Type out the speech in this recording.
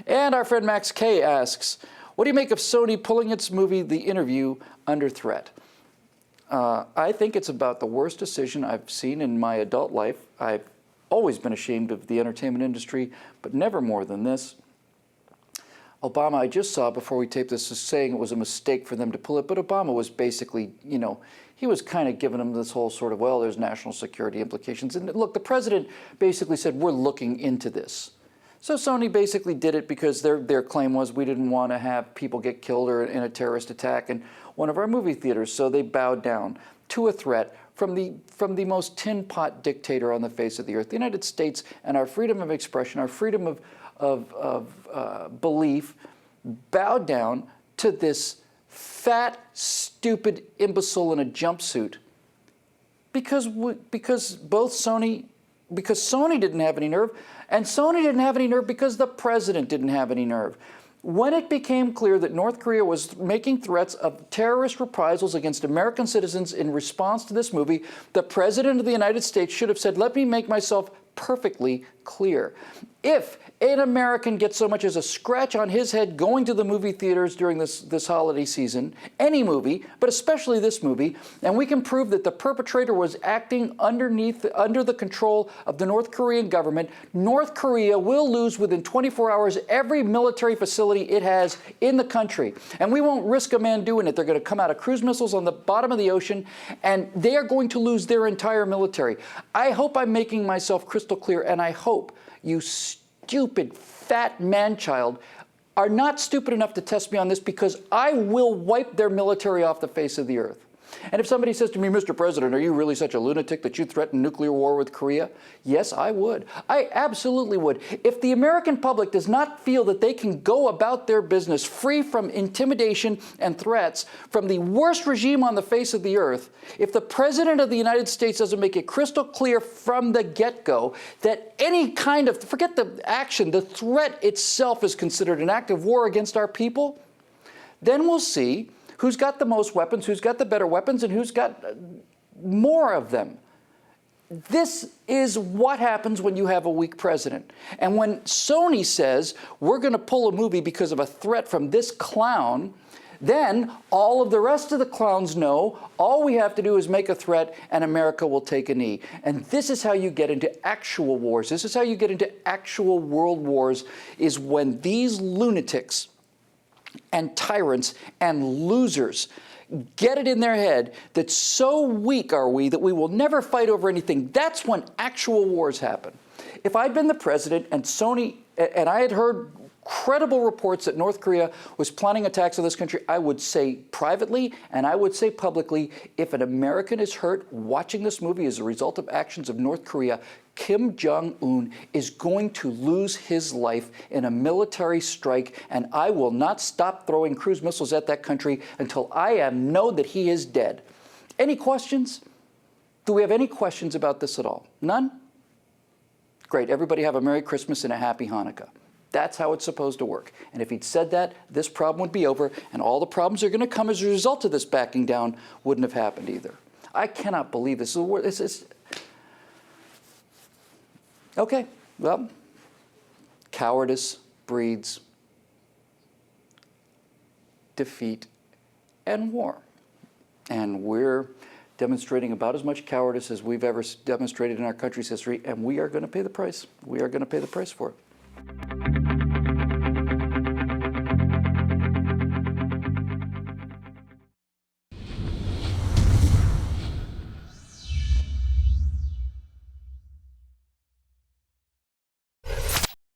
And our friend Max K asks, what do you make of Sony pulling its movie The Interview under threat? I think it's about the worst decision I've seen in my adult life. I've always been ashamed of the entertainment industry, but never more than this. Obama, I just saw before we taped this, is saying it was a mistake for them to pull it, but Obama was basically, he was kind of giving them this whole sort of, well, there's national security implications. And look, the president basically said, we're looking into this. So Sony basically did it because their claim was we didn't want to have people get killed or in a terrorist attack in one of our movie theaters. So they bowed down to a threat from the most tin pot dictator on the face of the earth. The United States and our freedom of expression, our freedom of belief, bowed down to this fat, stupid imbecile in a jumpsuit because Sony didn't have any nerve, and Sony didn't have any nerve because the president didn't have any nerve. When it became clear that North Korea was making threats of terrorist reprisals against American citizens in response to this movie, the President of the United States should have said, let me make myself perfectly clear. If an American gets so much as a scratch on his head going to the movie theaters during this holiday season, any movie, but especially this movie, and we can prove that the perpetrator was acting under the control of the North Korean government, North Korea will lose within 24 hours every military facility it has in the country. And we won't risk a man doing it. They're going to come out of cruise missiles on the bottom of the ocean, and they are going to lose their entire military. I hope I'm making myself crystal clear, and I hope you stupid, fat man-child are not stupid enough to test me on this, because I will wipe their military off the face of the earth. And if somebody says to me, Mr. President, are you really such a lunatic that you threaten nuclear war with Korea? Yes, I would. I absolutely would. If the American public does not feel that they can go about their business free from intimidation and threats from the worst regime on the face of the earth, if the President of the United States doesn't make it crystal clear from the get-go that any kind of, forget the action, the threat itself is considered an act of war against our people, then we'll see who's got the most weapons, who's got the better weapons, and who's got more of them. This is what happens when you have a weak president. And when Sony says, we're going to pull a movie because of a threat from this clown, then all of the rest of the clowns know all we have to do is make a threat and America will take a knee. And this is how you get into actual wars. This is how you get into actual world wars, is when these lunatics and tyrants and losers get it in their head that so weak are we that we will never fight over anything. That's when actual wars happen. If I'd been the president and Sony, and I had heard credible reports that North Korea was planning attacks on this country, I would say privately and I would say publicly, if an American is hurt watching this movie as a result of actions of North Korea, Kim Jong-un is going to lose his life in a military strike, and I will not stop throwing cruise missiles at that country until I know that he is dead. Any questions? Do we have any questions about this at all? None? Great. Everybody have a Merry Christmas and a Happy Hanukkah. That's how it's supposed to work. And if he'd said that, this problem would be over, and all the problems that are going to come as a result of this backing down wouldn't have happened either. I cannot believe this. Okay, well, cowardice breeds defeat and war. And we're demonstrating about as much cowardice as we've ever demonstrated in our country's history, and we are going to pay the price. We are going to pay the price for it.